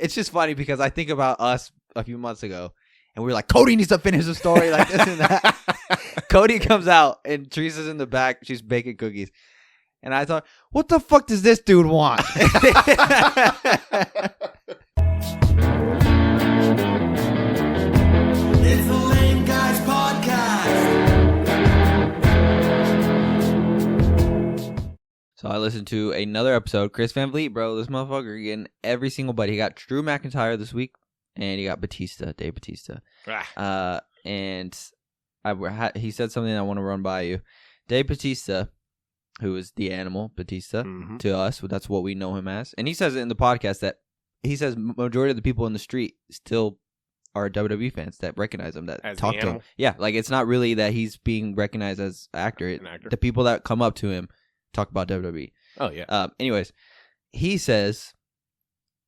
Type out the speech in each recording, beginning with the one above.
it's just funny because I think about us a few months ago, and we were like, Cody needs to finish the story like this and that. Cody comes out, and Teresa's in the back. She's baking cookies. And I thought, what the fuck does this dude want? It's the Lame Guys Podcast. So I listened to another episode. Chris Van Vliet, bro, this motherfucker getting every single buddy. He got Drew McIntyre this week, and he got Batista, Dave Batista. And he said something I want to run by you. Dave Batista, who is the animal Batista to us, that's what we know him as. And he says it in the podcast that he says majority of the people in the street still are WWE fans that recognize him, that talk to him. Yeah, like it's not really that he's being recognized as an actor. The people that come up to him talk about WWE. Oh, yeah. Anyways, he says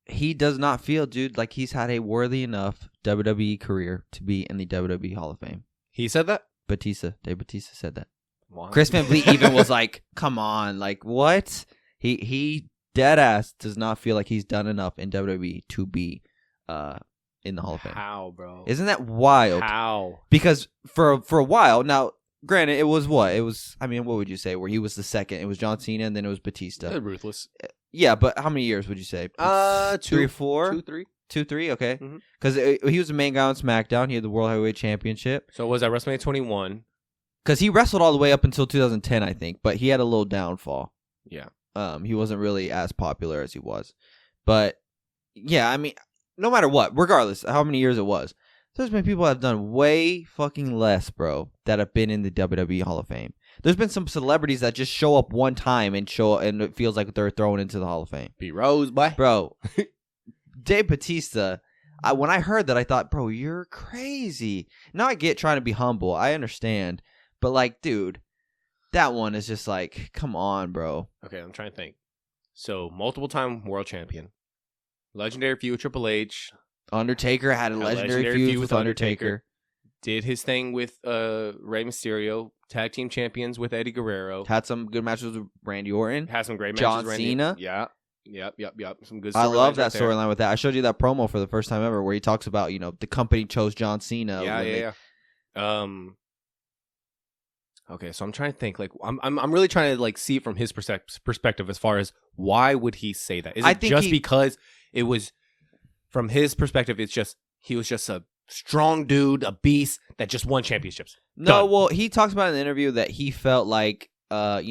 he does not feel, dude, like he's had a worthy enough WWE career to be in the WWE Hall of Fame. He said that? Dave Batista said that. Wow. Chris Van Vliet even was like, come on, like what? He dead ass does not feel like he's done enough in WWE to be in the Hall of Fame. How, bro? Isn't that wild? How? Because for a while, now, granted, it was what? It was, I mean, what would you say? Where he was the second. It was John Cena, and then it was Batista. Ruthless. Yeah, but how many years would you say? 3 or 4? 2, 3. 2, 3, okay. Because he was the main guy on SmackDown. He had the World Heavyweight Championship. So was that WrestleMania 21? Because he wrestled all the way up until 2010, I think. But he had a little downfall. Yeah. He wasn't really as popular as he was. But, yeah, I mean, no matter what, regardless how many years it was, there's been people that have done way fucking less, bro, that have been in the WWE Hall of Fame. There's been some celebrities that just show up one time and it feels like they're thrown into the Hall of Fame. Be Rhodes, boy. Bro, Dave Batista, when I heard that, I thought, bro, you're crazy. Now I get trying to be humble. I understand. But, like, dude, that one is just like, come on, bro. Okay, I'm trying to think. So, multiple-time world champion. Legendary feud with Triple H. Undertaker had a legendary feud with Undertaker. Did his thing with Rey Mysterio. Tag team champions with Eddie Guerrero. Had some good matches with Randy Orton. Had some great matches John with Cena. Yeah. Yep. Some good. I love that storyline with that. I showed you that promo for the first time ever, where he talks about the company chose John Cena. Yeah. Okay, so I'm trying to think. Like, I'm really trying to like see it from his perspective as far as why would he say that? Is it just because it was from his perspective? It's just he was just a strong dude, a beast that just won championships. No, Done. well, he talks about in the interview that he felt like, he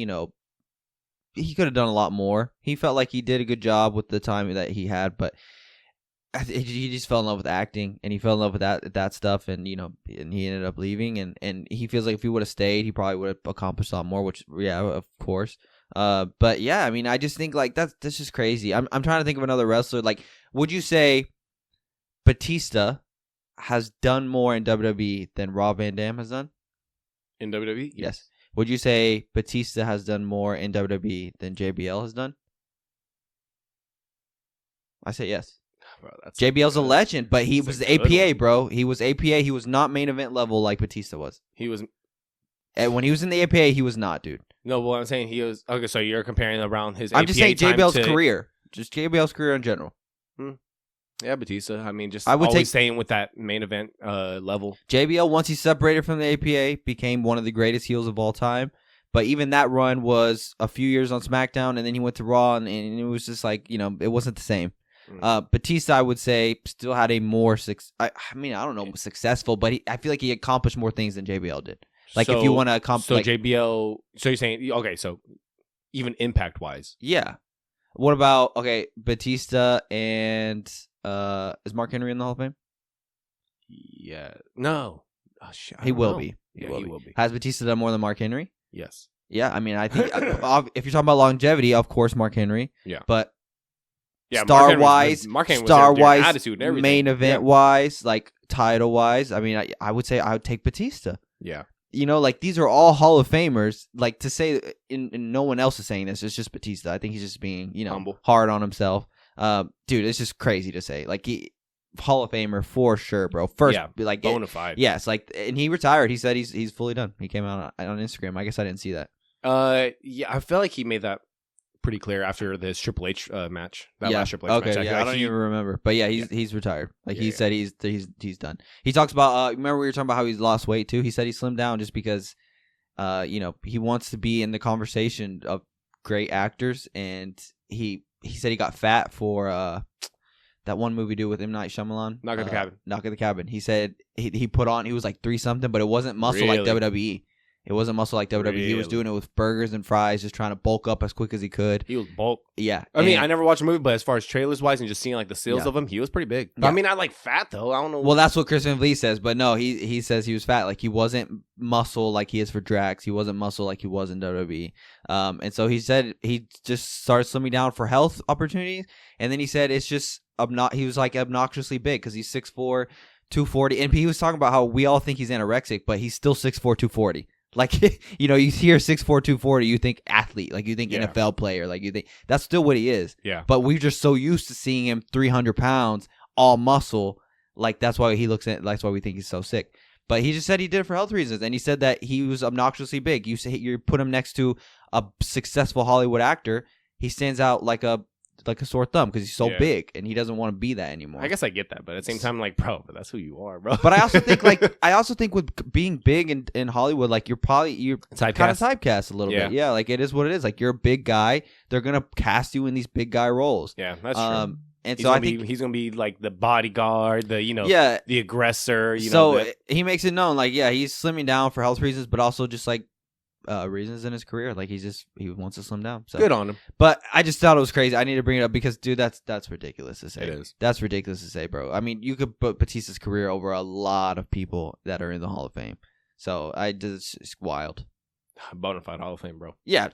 could have done a lot more. He felt like he did a good job with the time that he had, but he just fell in love with acting, and he fell in love with that stuff, and and he ended up leaving, and he feels like if he would have stayed, he probably would have accomplished a lot more. Which, yeah, of course. But yeah, I mean, I just think like that's just crazy. I'm trying to think of another wrestler. Like, would you say Batista has done more in WWE than Rob Van Dam has done? In WWE? Yes. Would you say Batista has done more in WWE than JBL has done? I say yes. Bro, JBL's a legend, but he was the APA, bro. He was APA. He was not main event level like Batista was. He was. And when he was in the APA, he was not, dude. No, but what I'm saying, he was. Okay, so you're comparing around his I'm APA just saying JBL's time to, career. Just JBL's career in general. Yeah, Batista. I mean, just I would always staying with that main event level. JBL, once he separated from the APA, became one of the greatest heels of all time. But even that run was a few years on SmackDown, and then he went to Raw, and it was just like, it wasn't the same. Batista, I would say, still had a more I don't know, successful, but I feel like he accomplished more things than JBL did. Like, if you want to accomplish... So JBL... So you're saying... Okay, so even impact-wise. Yeah. What about, Batista and... is Mark Henry in the Hall of Fame? Yeah. No. Oh, shit. He will be. He will be. Has Batista done more than Mark Henry? Yes. Yeah, I mean, I think... if you're talking about longevity, of course, Mark Henry. Yeah. But... Yeah, star-wise, attitude and everything. Main event-wise, like title-wise, I mean, I would say I would take Batista. Yeah. Like, these are all Hall of Famers. Like, to say, and no one else is saying this, it's just Batista. I think he's just being, humble, hard on himself. Dude, it's just crazy to say. Like, Hall of Famer for sure, bro. First, like, bona fide. Yes, like, and he retired. He said he's fully done. He came out on Instagram. I guess I didn't see that. Yeah, I felt like he made that pretty clear after this Triple H match. Last Triple H match. I don't even remember. But yeah, he's retired. Like he said he's done. He talks about remember we were talking about how he's lost weight too? He said he slimmed down just because he wants to be in the conversation of great actors, and he said he got fat for that one movie with M. Night Shyamalan. Knock at the Cabin. He said he put on, he was like 3 something, but it wasn't muscle like WWE. It wasn't muscle like WWE. Really? He was doing it with burgers and fries, just trying to bulk up as quick as he could. He was bulk. Yeah. I mean, I never watched a movie, but as far as trailers wise and just seeing like the stills of him, he was pretty big. Yeah. I mean, I like fat though. I don't know. Well, that's what Chris Van Vliet says, but no, he says he was fat. Like he wasn't muscle like he is for Drax. He wasn't muscle like he was in WWE. And so he said he just started slimming down for health opportunities. And then he said it's just he was like obnoxiously big because he's 6'4", 240. And he was talking about how we all think he's anorexic, but he's still 6'4", 240. Like, you hear 6'4", 240, you think athlete, like you think NFL player, like you think that's still what he is. Yeah. But we're just so used to seeing him 300 pounds, all muscle, like that's why that's why we think he's so sick. But he just said he did it for health reasons, and he said that he was obnoxiously big. You put him next to a successful Hollywood actor, he stands out like a sore thumb because he's so big, and he doesn't want to be that anymore. I guess I get that, but at the same time, like, bro, but that's who you are, bro. But I also think with being big in Hollywood, like you're kind of typecast a little bit. Yeah, like it is what it is. Like you're a big guy, they're gonna cast you in these big guy roles. Yeah, that's true. And so I think he's gonna be like the bodyguard, the aggressor. He makes it known, like he's slimming down for health reasons, but also just like reasons in his career. Like he wants to slim down. So good on him. But I just thought it was crazy. I need to bring it up because, dude, that's ridiculous to say. It is. That's ridiculous to say, bro. I mean, you could put Batista's career over a lot of people that are in the Hall of Fame. So it's wild. Bonafide Hall of Fame, bro. Yeah,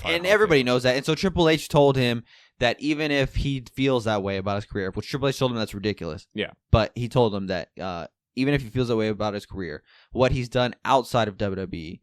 and everybody knows that. And so Triple H told him that even if he feels that way about his career, which Triple H told him that's ridiculous. Yeah. But he told him that even if he feels that way about his career, what he's done outside of WWE,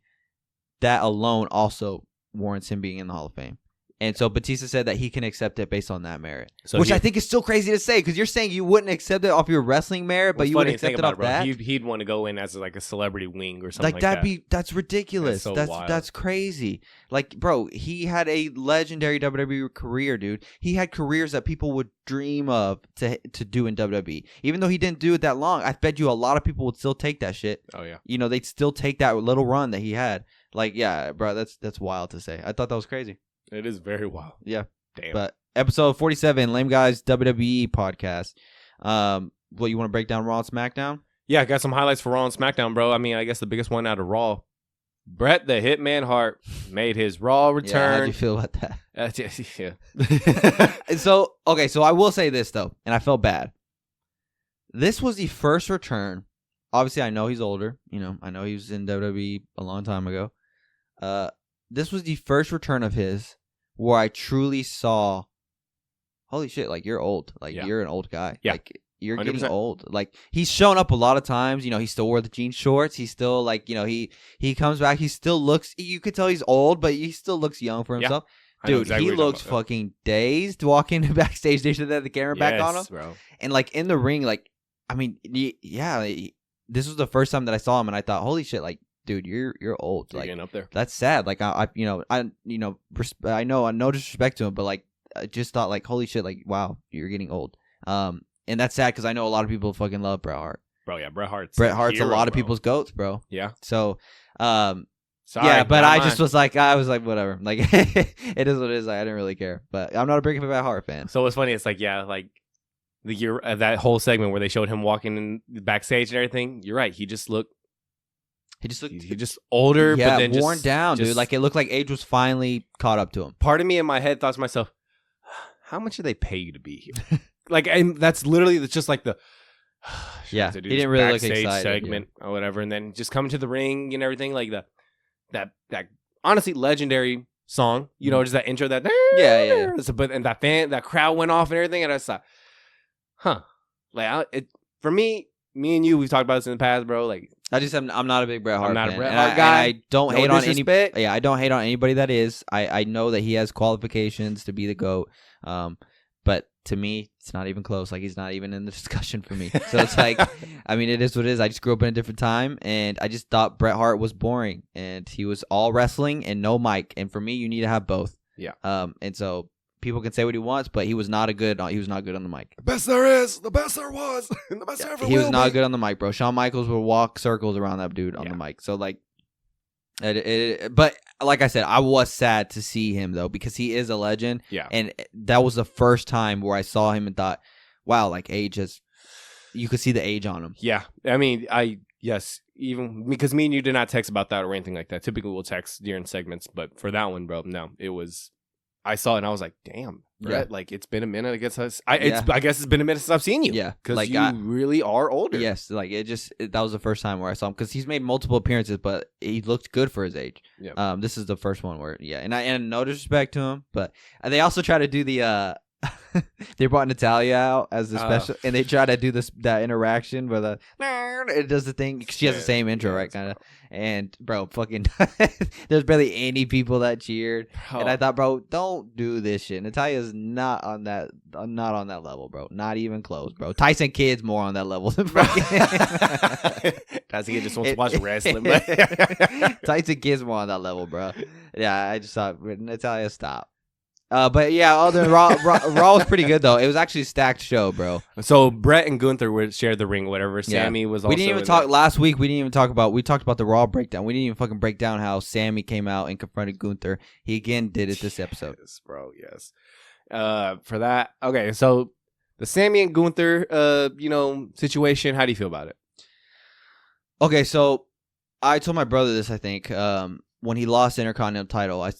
that alone also warrants him being in the Hall of Fame. And so Batista said that he can accept it based on that merit, which I think is still crazy to say because you're saying you wouldn't accept it off your wrestling merit, but you would accept it off that. He'd want to go in as like a celebrity wing or something like that. That's ridiculous. That's crazy. Like, bro, he had a legendary WWE career, dude. He had careers that people would dream of to do in WWE. Even though he didn't do it that long, I bet you a lot of people would still take that shit. Oh yeah. They'd still take that little run that he had. Like, yeah, bro, that's wild to say. I thought that was crazy. It is very wild. Yeah. Damn. But episode 47, Lame Guys WWE podcast. What, you want to break down Raw and SmackDown? Yeah, I got some highlights for Raw and SmackDown, bro. I mean, I guess the biggest one out of Raw, Bret the Hitman Hart made his Raw return. Yeah, how do you feel about that? Yeah. So I will say this, though, and I felt bad. This was the first return. Obviously, I know he's older. I know he was in WWE a long time ago. This was the first return of his where I truly saw, holy shit, like you're old. Like you're an old guy. Yeah. Like you're 100%. getting old. Like he's shown up a lot of times. He still wore the jean shorts. He's still like, he comes back. He still looks, you could tell he's old, but he still looks young for himself. Yeah. Dude, exactly he looks fucking dazed walking backstage. They should have the camera back on him. Bro. And like in the ring, like, I mean, yeah, this was the first time that I saw him and I thought, holy shit, like, dude, you're old. You're like getting up there. That's sad. Like I know no disrespect to him, but like I just thought like, holy shit, like wow, you're getting old. And that's sad because I know a lot of people fucking love Bret Hart. Bro, yeah, Bret Hart's a lot of people's goats, bro. Yeah. So, Sorry, yeah, but I just was like, whatever. Like it is what it is. Like, I didn't really care. But I'm not a big Bret Hart fan. So what's funny? It's like like the year that whole segment where they showed him walking in backstage and everything. You're right. He just looked older, yeah, but then worn down, dude. Like it looked like age was finally caught up to him. Part of me in my head thought to myself, how much do they pay you to be here? Like, and that's literally just like the he didn't really look excited segment or whatever, and then just coming to the ring and everything, like that honestly legendary song, just that intro, that but and that crowd went off and everything, and I just thought, like for me and you, we've talked about this in the past, bro. Like, I'm not a big Bret Hart fan. I'm not a Bret Hart guy. I don't hate on anybody. Yeah, I don't hate on anybody that is. I know that he has qualifications to be the GOAT. But to me, it's not even close. Like, he's not even in the discussion for me. So it's like, I mean, it is what it is. I just grew up in a different time, and I just thought Bret Hart was boring, and he was all wrestling and no mic. And for me, you need to have both. Yeah. And so people can say what he wants, but he was not good on the mic. The best there is, the best there was, and the best there ever will be. He was not good on the mic, bro. Shawn Michaels would walk circles around that dude on the mic. So like, but like I said, I was sad to see him though because he is a legend. Yeah. And that was the first time where I saw him and thought, wow, like age is. You could see the age on him. Yeah. I mean, yes, even because me and you did not text about that or anything like that. Typically, we'll text during segments, but for that one, bro, no, it was. I saw it and I was like, damn, Brett, like it's been a minute. I guess I guess it's been a minute since I've seen you. Yeah, because like, you really are older. Yes, like that was the first time where I saw him because he's made multiple appearances, but he looked good for his age. Yeah. This is the first one where and no disrespect to him, but they also try to do the. They brought Natalya out as the special, and they try to do that interaction where it does the thing. She has the same intro, right? Kind of. And bro, fucking, there's barely any people that cheered, and I thought, bro, don't do this shit. Natalya's not on that level, bro. Not even close, bro. Tyson Kidd's more on that level than fucking. Tyson Kidd just wants to watch wrestling. Tyson Kidd's more on that level, bro. Yeah, I just thought Natalya stop. But yeah, other than Raw was pretty good though. It was actually a stacked show, bro. So Brett and Gunther shared the ring, whatever. Sammy was also. We didn't even talk last week. We talked about the Raw breakdown. We didn't even fucking break down how Sammy came out and confronted Gunther. He again did it this episode. Yes, bro. Yes. For that, okay. So the Sammy and Gunther, situation. How do you feel about it? Okay, so I told my brother this. I think when he lost the Intercontinental title, I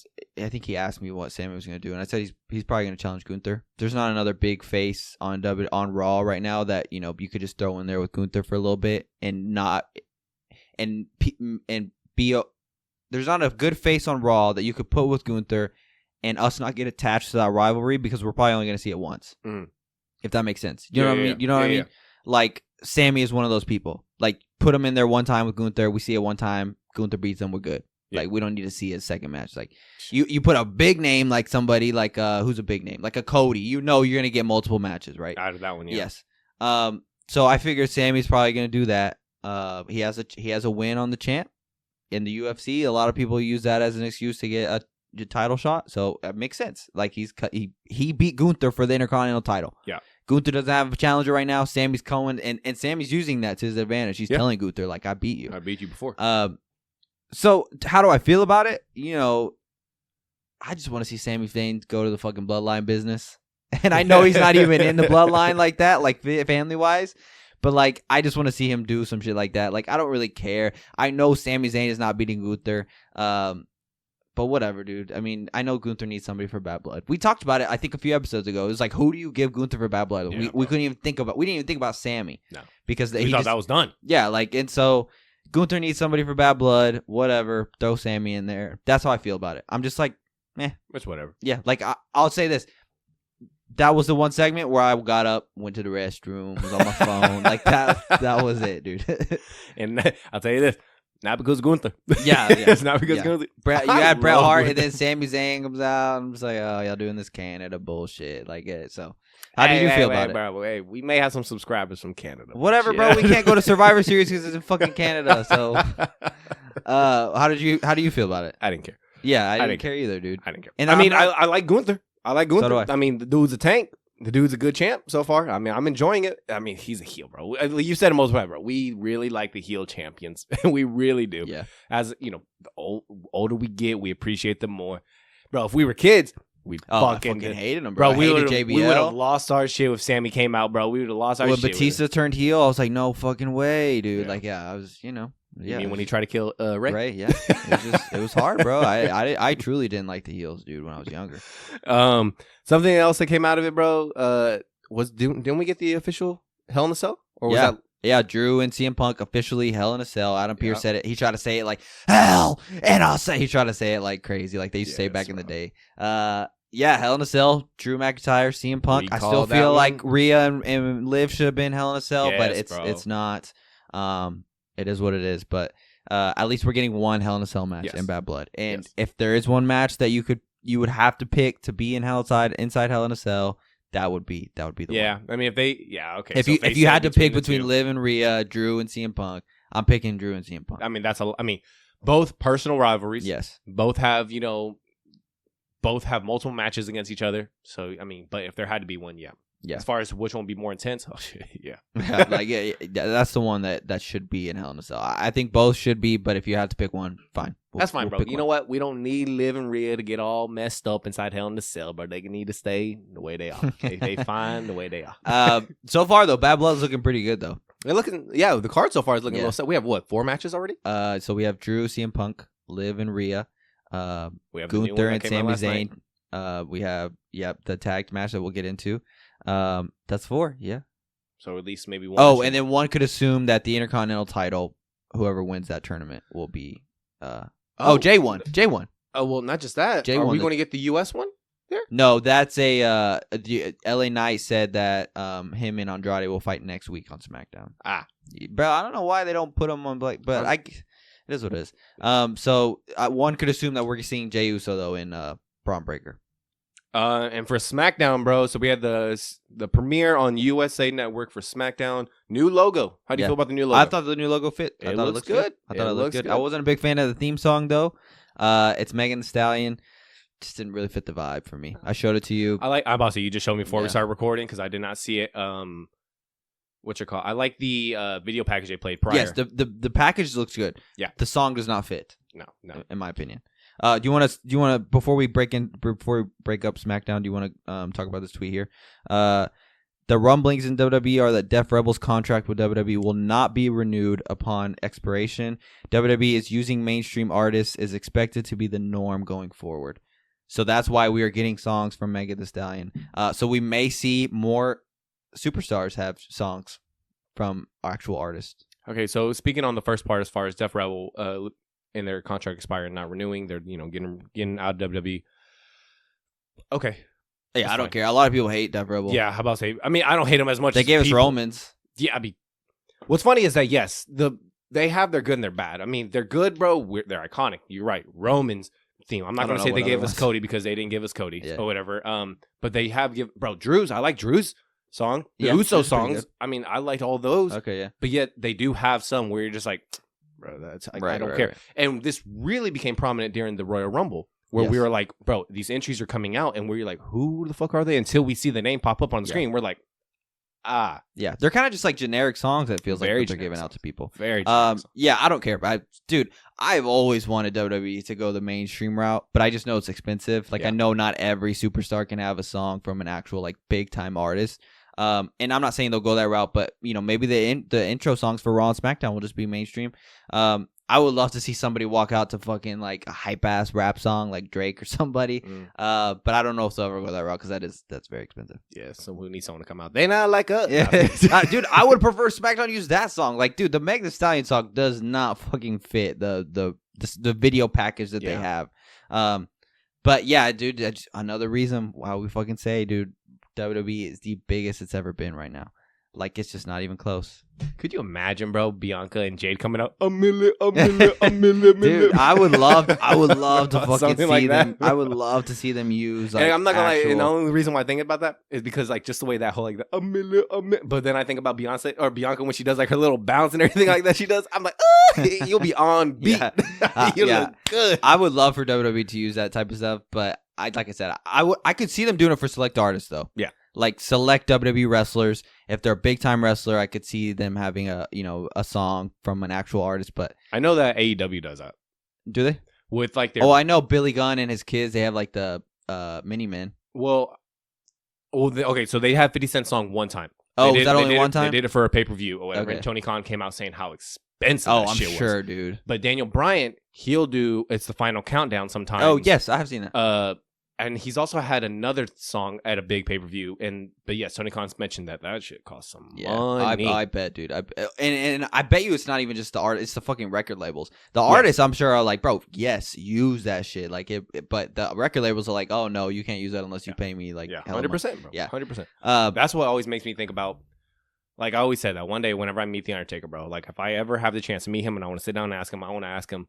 think he asked me what Sammy was going to do, and I said he's probably going to challenge Gunther. There's not another big face on Raw right now that you could just throw in there with Gunther for a little bit and be. There's not a good face on Raw that you could put with Gunther, and us not get attached to that rivalry because we're probably only going to see it once. Mm. If that makes sense, you know what I mean? You know what I mean? Like Sammy is one of those people. Like put him in there one time with Gunther, we see it one time, Gunther beats him, we're good. Yeah. Like we don't need to see his second match. Like you put a big name like somebody like who's a big name like a Cody. You're gonna get multiple matches, right? Out of that one, yeah. Yes. So I figured Sammy's probably gonna do that. He has a win on the champ in the UFC. A lot of people use that as an excuse to get a title shot. So it makes sense. Like he beat Gunther for the Intercontinental title. Yeah. Gunther doesn't have a challenger right now. Sammy's going and Sammy's using that to his advantage. He's telling Gunther like I beat you. I beat you before. So how do I feel about it? I just want to see Sami Zayn go to the fucking bloodline business. And I know he's not even in the bloodline like that, like family-wise. But, like, I just want to see him do some shit like that. Like, I don't really care. I know Sami Zayn is not beating Gunther. But whatever, dude. I mean, I know Gunther needs somebody for Bad Blood. We talked about it, I think, a few episodes ago. It was like, who do you give Gunther for Bad Blood? Yeah, we couldn't even think about. We didn't even think about Sami. No, because we thought that was done. Yeah, like, and so Gunther needs somebody for Bad Blood. Whatever, throw Sami in there. That's how I feel about it. I'm just like, it's whatever. Yeah, like I'll say this. That was the one segment where I got up, went to the restroom, was on my phone. Like that was it, dude. And I'll tell you this. Not because Gunther. Yeah. It's not because Gunther. You had Bret Hart, and then Sami Zayn comes out. I'm just like, oh, y'all doing this Canada bullshit. Like it. So, how did you feel about it? Bro, hey, we may have some subscribers from Canada. Whatever, bro. We can't go to Survivor Series because it's in fucking Canada. So, how do you feel about it? I didn't care. Yeah, I didn't care either, dude. I didn't care. And I mean, I like Gunther. I like Gunther. So do I. I mean, the dude's a tank. The dude's a good champ so far. I mean, I'm enjoying it. I mean, he's a heel, bro. You said it most right, bro. We really like the heel champions. We really do. Yeah. As, the older we get, we appreciate them more. Bro, if we were kids, we'd fucking hated them, bro. We would have lost our shit if Sammy came out, bro. We would have lost our shit. When Batista turned heel, I was like, no fucking way, dude. Yeah. Like, yeah, I was, You mean when he tried to kill Ray? Ray, yeah. It was hard, bro. I truly didn't like the heels, dude, when I was younger. Something else that came out of it, bro, didn't we get the official Hell in a Cell? Or was that? Yeah, Drew and CM Punk officially Hell in a Cell. Adam Pearce said it. He tried to say it like, hell, and I'll say. He tried to say it like crazy, like they used to say back in the day. Yeah, Hell in a Cell, Drew McIntyre, CM Punk. I still feel like Rhea and Liv should have been Hell in a Cell, but it's not. It is what it is, but at least we're getting one Hell in a Cell match in Bad Blood. And if there is one match that you would have to pick to be inside Hell in a Cell, that would be the one. Yeah, I mean okay. If you had to pick between Liv and Rhea, Drew and CM Punk, I'm picking Drew and CM Punk. I mean both personal rivalries. Yes. Both have, both have multiple matches against each other. So, I mean, but if there had to be one, yeah. As far as which one would be more intense, oh shit, yeah. That's the one that should be in Hell in a Cell. I think both should be, but if you have to pick one, fine. That's fine, bro. You know what? We don't need Liv and Rhea to get all messed up inside Hell in a Cell, but they need to stay the way they are. They fine the way they are. So far though, Bad Blood's looking pretty good though. They're looking, the card so far is looking a little set. We have what, 4 matches already? So we have Drew, CM Punk, Liv and Rhea, we have Gunther and Sami Zayn. We have the tag match that we'll get into. That's 4, yeah. So at least maybe one. Oh, and then one could assume that the Intercontinental title, whoever wins that tournament, will be. Jay won. Oh well, not just that. Are we going to get the U.S. one there? No, that's a. LA Knight said that him and Andrade will fight next week on SmackDown. Bro, I don't know why they don't put him on Blake, but it is what it is. So one could assume that we're seeing Jey Uso though in Braun Breaker. And for SmackDown, bro, so we had the premiere on USA Network for SmackDown. New logo. How do you feel about the new logo? I thought the new logo fit. I thought it looked good. I thought it looked good. I wasn't a big fan of the theme song, though. It's Megan Thee Stallion. Just didn't really fit the vibe for me. I showed it to you. I'm about to say, you just showed me before we started recording because I did not see it. What's it called? I like the video package they played prior. Yes, the package looks good. Yeah. The song does not fit. No. In my opinion. Do you want to before we break up SmackDown? Do you want to talk about this tweet here? The rumblings in WWE are that Def Rebel's contract with WWE will not be renewed upon expiration. WWE is using mainstream artists is expected to be the norm going forward. So that's why we are getting songs from Megan Thee Stallion. So we may see more superstars have songs from actual artists. Okay, so speaking on the first part, as far as Def Rebel. And their contract expired, not renewing. They're getting out of WWE. Okay, yeah, I don't care. A lot of people hate Def Rebel. Yeah, how about say? I mean, I don't hate them as much. They gave us Romans. Yeah, I mean, what's funny is that yes, they have their good and their bad. I mean, they're good, bro. They're iconic. You're right. Romans theme. I'm not gonna say they gave us Cody because they didn't give us Cody or whatever. But they have Drew's. I like Drew's song. The Uso songs. I mean, I liked all those. Okay, yeah. But yet they do have some where you're just like. Bro, that's I don't care. Right. And this really became prominent during the Royal Rumble, where we were like, bro, these entries are coming out, and we're like, who the fuck are they? Until we see the name pop up on the screen, we're like, yeah, they're kind of just like generic songs that feels like they're giving out to people. Very yeah, I don't care. Dude, I've always wanted WWE to go the mainstream route, but I just know it's expensive. Like I know not every superstar can have a song from an actual like big time artist. And I'm not saying they'll go that route, but maybe the intro songs for Raw and SmackDown will just be mainstream. I would love to see somebody walk out to fucking like a hype ass rap song like Drake or somebody. But I don't know if they'll ever go that route because that's very expensive. Yeah, so we need someone to come out. They not like us. Yeah. Dude, I would prefer SmackDown use that song. Like, dude, the Megan Thee Stallion song does not fucking fit the video package that they have. But yeah, dude, that's another reason why we fucking say, dude. WWE is the biggest it's ever been right now. Like, it's just not even close. Could you imagine, bro, Bianca and Jade coming out a million. Dude, I would love to fucking see like them. I would love to see them use. Like, I'm not gonna lie. And the only reason why I think about that is because like just the way that whole like a million. But then I think about Beyonce or Bianca when she does like her little bounce and everything like that. She does. I'm like, you'll be on beat. You look good. I would love for WWE to use that type of stuff, but like I said, I could see them doing it for select artists though. Yeah. Like select WWE wrestlers. If they're a big time wrestler, I could see them having a song from an actual artist. But I know that AEW does that. Do they? With like their I know Billy Gunn and his kids. They have like the Mini Men. Okay, so they had 50 Cent song one time. Was that only one time? They did it for a pay-per-view or whatever. Okay. And Tony Khan came out saying how expensive that shit was. I'm sure, dude. But Daniel Bryan, he'll do it's the Final Countdown sometimes. Oh yes, I have seen that. And he's also had another song at a big pay-per-view. But yes, Tony Khan's mentioned that shit costs some money. I bet, dude. And I bet you it's not even just the art. It's the fucking record labels. The artists, I'm sure, are like, bro, yes, use that shit. Like but the record labels are like, oh no, you can't use that unless you pay me like 100%, bro. Yeah, 100%. That's what always makes me think about. Like I always said that one day whenever I meet the Undertaker, bro. Like if I ever have the chance to meet him and I want to sit down and ask him, I want to ask him,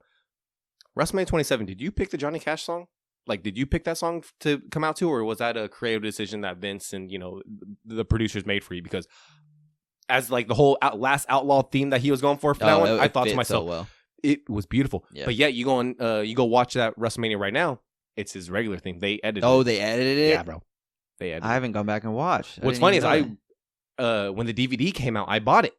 WrestleMania 27. Did you pick the Johnny Cash song? Like, did you pick that song to come out to, or was that a creative decision that Vince and, the producers made for you? Because as, like, the whole last Outlaw theme that he was going for that one, I thought to myself, it was beautiful. Yeah. But yet, you go watch that WrestleMania right now, it's his regular theme. They edited. Oh, they edited it. Yeah, bro. They edited. I haven't gone back and watched. What's funny is when the DVD came out, I bought it.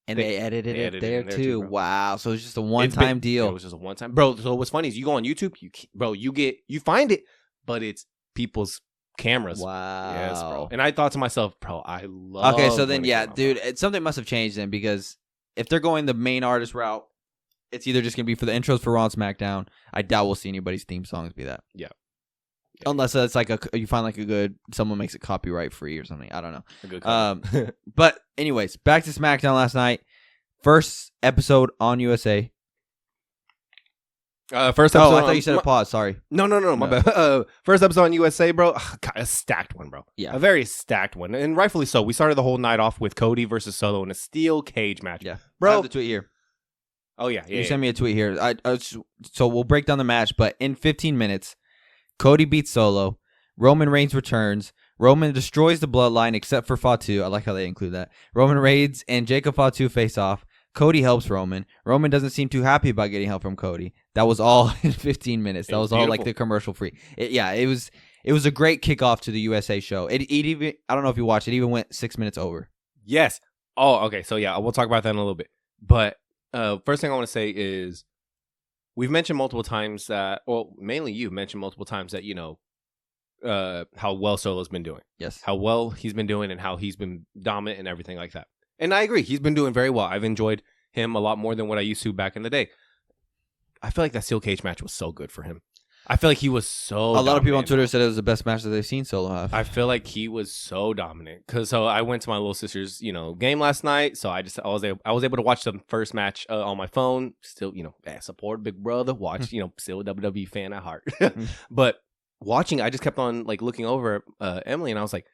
And they edited it there too. Wow. So it's just a one-time deal. It was just a one-time. Bro, so what's funny is you go on YouTube, you find it, but it's people's cameras. Wow. Yes, bro. And I thought to myself, bro, I love Okay, so then, yeah, dude, something must have changed then, because if they're going the main artist route, it's either just going to be for the intros for Raw and Smackdown. I doubt we'll see anybody's theme songs be that. Yeah. Unless it's like you find like a good, someone makes it copyright free or something. I don't know. A good but anyways, back to SmackDown last night. First episode on USA. First episode. Oh, I thought you said a pause. Sorry. No, my bad. First episode on USA, bro. God, a stacked one, bro. Yeah. A very stacked one. And rightfully so. We started the whole night off with Cody versus Solo in a steel cage match. Yeah. Bro. I have the tweet here. Oh, yeah. You sent me a tweet here. So we'll break down the match, but in 15 minutes, Cody beats Solo. Roman Reigns returns. Roman destroys the bloodline except for Fatu. I like how they include that. Roman Reigns and Jacob Fatu face off. Cody helps Roman. Roman doesn't seem too happy about getting help from Cody. That was all in 15 minutes. That was all like the commercial free. It was a great kickoff to the USA show. It even, I don't know if you watched it, even went 6 minutes over. Yes. Oh, okay. So yeah, we'll talk about that in a little bit. But first thing I want to say is we've mentioned multiple times that, well, mainly you mentioned multiple times that, how well Solo's been doing. Yes. How well he's been doing and how he's been dominant and everything like that. And I agree. He's been doing very well. I've enjoyed him a lot more than what I used to back in the day. I feel like that steel cage match was so good for him. I feel like he was so A lot of people on Twitter said it was the best match that they've seen Solo have. I feel like he was so dominant. So I went to my little sister's, game last night. So I was able to watch the first match on my phone. Still, support Big Brother. Watch, still a WWE fan at heart. But watching, I just kept on looking over Emily, and I was like,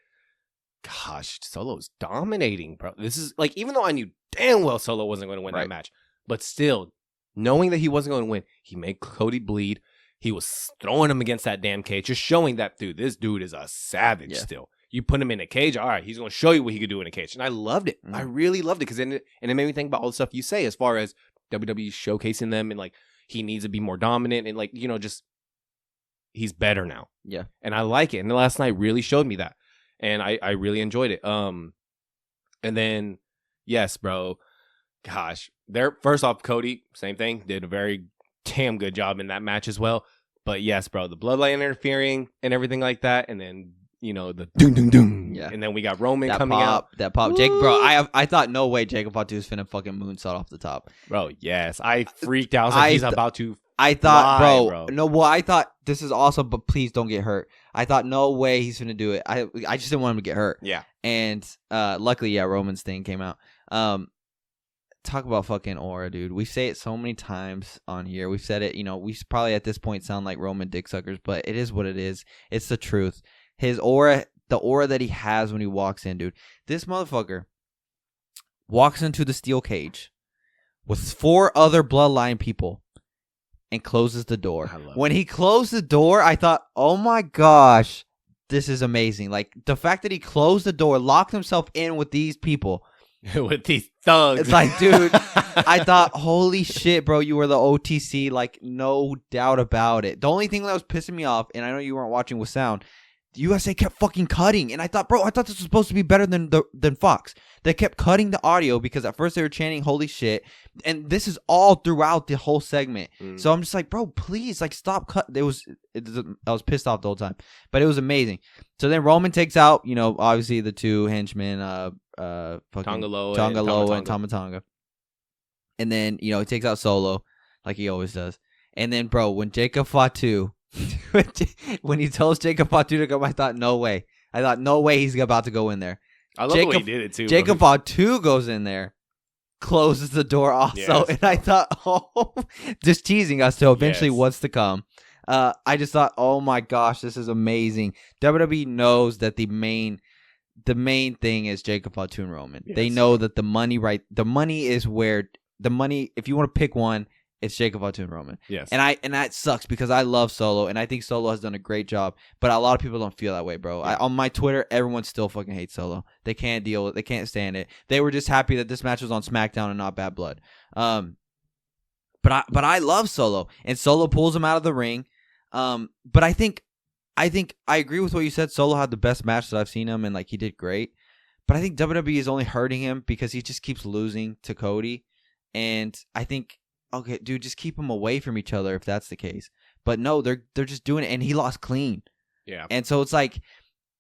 gosh, Solo's dominating, bro. This is even though I knew damn well Solo wasn't going to win that match, but still, knowing that he wasn't going to win, he made Cody bleed. He was throwing him against that damn cage, just showing that, dude, this dude is a savage still. You put him in a cage, all right, he's going to show you what he could do in a cage. And I loved it. I really loved it, because it made me think about all the stuff you say as far as WWE showcasing them, and he needs to be more dominant, and just he's better now. Yeah. And I like it. And last night really showed me that. And I really enjoyed it. And then, yes, bro. Gosh. First off, Cody, same thing. Did a very damn good job in that match as well. But yes, bro, the bloodline interfering and everything like that. And then, the doom. Yeah. And then we got Roman that coming out. out. That pop. Jake, bro, I thought no way Jacob Fatu was finna fucking moonsault off the top. Bro, yes. I freaked out. I was like, he's about to I thought, fly, bro. No, well, I thought this is awesome, but please don't get hurt. I thought no way he's gonna do it. I just didn't want him to get hurt. Yeah. And luckily, yeah, Roman's thing came out. Talk about fucking aura, dude. We say it so many times on here. We've said it. We probably at this point sound like Roman dick suckers, but it is what it is. It's the truth. His aura, the aura that he has when he walks in, dude. This motherfucker walks into the steel cage with 4 other bloodline people and closes the door. When he closed the door, I thought, oh my gosh, this is amazing. The fact that he closed the door, locked himself in with these people. With these thugs. It's like, dude, I thought, holy shit, bro, you were the OTC. No doubt about it. The only thing that was pissing me off, and I know you weren't watching with sound, the USA kept fucking cutting. And I thought, bro, this was supposed to be better than Fox. They kept cutting the audio because at first they were chanting, holy shit. And this is all throughout the whole segment. So I'm just like, bro, please, stop cut. I was pissed off the whole time. But it was amazing. So then Roman takes out, obviously the 2 henchmen, Tonga Loa and Tama Tonga. And then, he takes out Solo, like he always does. And then, bro, when Jacob Fatu, when he tells Jacob Fatu to go, I thought, no way. He's about to go in there. I love the way he did it, too. Jacob Fatu goes in there, closes the door also. Yes, and I thought, just teasing us to eventually what's to come. I just thought, oh my gosh, this is amazing. WWE knows that the main thing is Jacob Fatu and Roman. Yes. They know that the money is where the money, if you want to pick one, it's Jacob Fatu and Roman. Yes. And that sucks because I love Solo and I think Solo has done a great job, but a lot of people don't feel that way, bro. On my Twitter, everyone still fucking hates Solo. They can't deal with it. They can't stand it. They were just happy that this match was on SmackDown and not Bad Blood. But I love Solo, and Solo pulls him out of the ring. But I think I agree with what you said. Solo had the best match that I've seen him, and like he did great. But I think WWE is only hurting him because he just keeps losing to Cody. And I think, okay, dude, just keep them away from each other if that's the case. But no, they're just doing it, and he lost clean. Yeah. And so it's like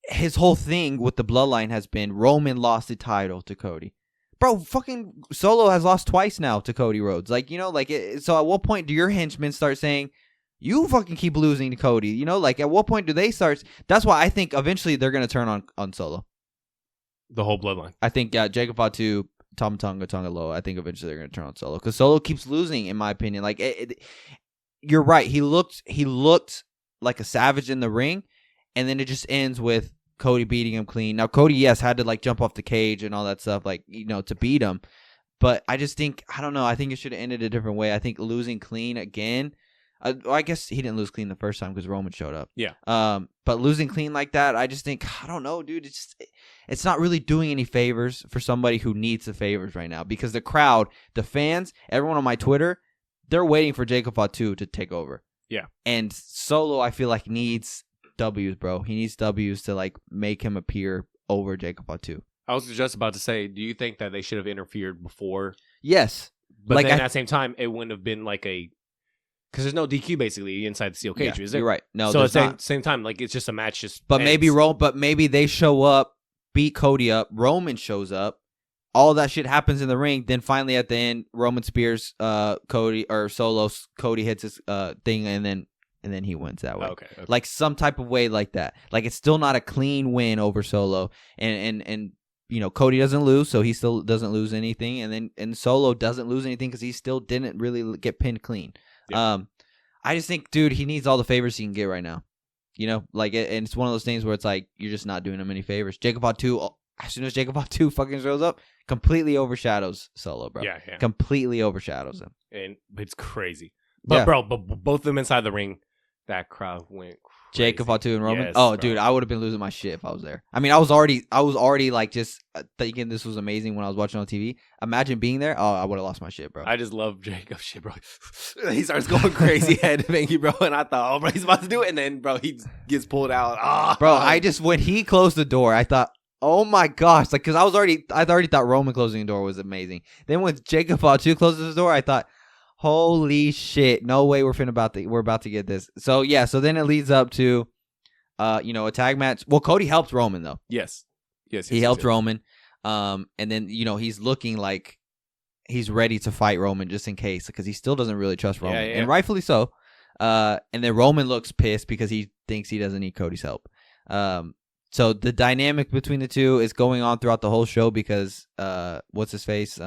his whole thing with the bloodline has been Roman lost the title to Cody. Bro, fucking Solo has lost twice now to Cody Rhodes. Like, you know, like, so at what point do your henchmen start saying, you fucking keep losing to Cody? You know, like, at what point do they start? That's why I think eventually they're going to turn on Solo. The whole bloodline. I think Jacob Fatu, Tom Tonga, Tonga Loa, I think eventually they're going to turn on Solo. Because Solo keeps losing, in my opinion. Like, you're right. He looked like a savage in the ring, and then it just ends with Cody beating him clean. Now, Cody, yes, had to like jump off the cage and all that stuff, like, you know, to beat him. But I just think, I don't know, I think it should have ended a different way. I think losing clean again, I guess he didn't lose clean the first time because Roman showed up. Yeah. But losing clean like that, I just think, I don't know, dude. It's not really doing any favors for somebody who needs the favors right now, because the crowd, the fans, everyone on my Twitter, they're waiting for Jacob Fatu to take over. Yeah. And Solo, I feel like, needs W's, bro. He needs W's to like make him appear over Jacob Fatu. I was just about to say, do you think that they should have interfered before? Yes. But like, then at the same time, it wouldn't have been like a... Because there's no DQ basically inside the steel cage, is there? You're right. No, so at the same time, like, it's just a match. But maybe they show up, beat Cody up, Roman shows up, all that shit happens in the ring. Then finally at the end, Roman spears Cody or Solo. Cody hits his thing, and then he wins that way. Okay. Like some type of way like that. Like it's still not a clean win over Solo, and you know, Cody doesn't lose, so he still doesn't lose anything, and Solo doesn't lose anything because he still didn't really get pinned clean. Yeah. I just think, dude, he needs all the favors he can get right now. You know, like, and it's one of those things where it's like you're just not doing him any favors. Jacob Fatu, as soon as Jacob Fatu fucking shows up, completely overshadows Solo, bro. Yeah. Completely overshadows him, and it's crazy. But bro, both of them inside the ring, that crowd went crazy. Jacob Fatu and Roman. Yes, oh, bro. Dude, I would have been losing my shit if I was there. I mean, I was already like just thinking this was amazing when I was watching on TV. Imagine being there. Oh, I would have lost my shit, bro. I just love Jacob shit, bro. He starts going crazy head bangy, bro, and I thought, oh, bro, he's about to do it, and then, bro, he gets pulled out. Oh. Bro, when he closed the door, I thought, oh my gosh, like, because I already thought Roman closing the door was amazing. Then when Jacob Fatu closes the door, I thought, holy shit, no way we're about to get this. So yeah, so then it leads up to you know, a tag match. Well, Cody helped Roman though. Yes, he helped Roman. And then, you know, he's looking like he's ready to fight Roman just in case, because he still doesn't really trust Roman, and rightfully so. And then Roman looks pissed because he thinks he doesn't need Cody's help. So the dynamic between the two is going on throughout the whole show because what's his face?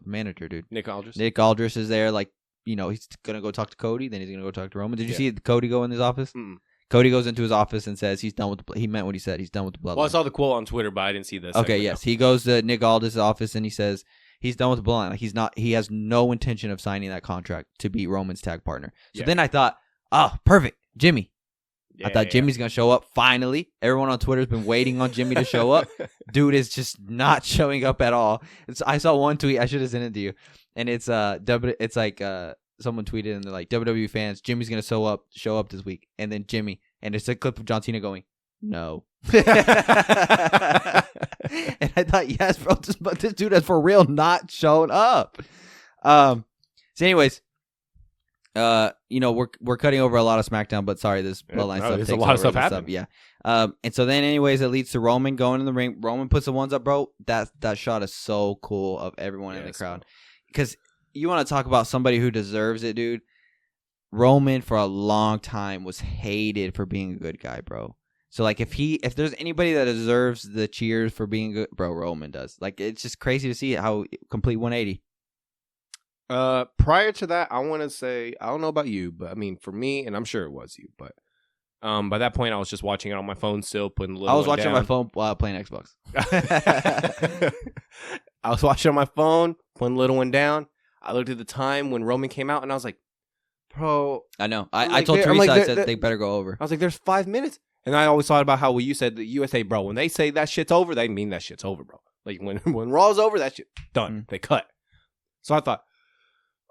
Manager, dude. Nick Aldris. Nick Aldris is there, like, you know, he's gonna go talk to Cody, then he's gonna go talk to Roman. Did you see Cody go in his office? Mm-mm. Cody goes into his office and says he's done with he meant what he said. He's done with the bloodline. Well, I saw the quote on Twitter, but I didn't see this. Okay, yes. He goes to Nick Aldis' office and he says he's done with the bloodline. Like, he has no intention of signing that contract to be Roman's tag partner. So then I thought, oh, perfect. Jimmy. I thought Jimmy's going to show up finally. Everyone on Twitter's been waiting on Jimmy to show up. Dude is just not showing up at all. I saw one tweet. I should have sent it to you. And it's like someone tweeted and they're like, WWE fans, Jimmy's going to show up this week. And then Jimmy. And it's a clip of John Cena going, no. And I thought, yes, bro, but this dude is for real not showing up. So anyways, you know, we're cutting over a lot of SmackDown, but sorry, this bloodline stuff. There's a lot of stuff happening. Yeah. And so then, anyways, it leads to Roman going in the ring. Roman puts the ones up, bro. That shot is so cool of everyone in the crowd, because you want to talk about somebody who deserves it, dude. Roman for a long time was hated for being a good guy, bro. So like, if there's anybody that deserves the cheers for being good, bro, Roman does. Like, it's just crazy to see how complete 180. Prior to that, I want to say, I don't know about you, but I mean, for me, and I'm sure it was you, but by that point, I was just watching it on my phone still, putting a little. I was watching on my phone while playing Xbox. I was watching on my phone, putting little one down. I looked at the time when Roman came out, and I was like, bro. I know. I told Teresa, I said they better go over. I was like, there's 5 minutes. And I always thought about how you said the USA, bro, when they say that shit's over, they mean that shit's over, bro. Like, when Raw's over, that shit done. They cut. So I thought,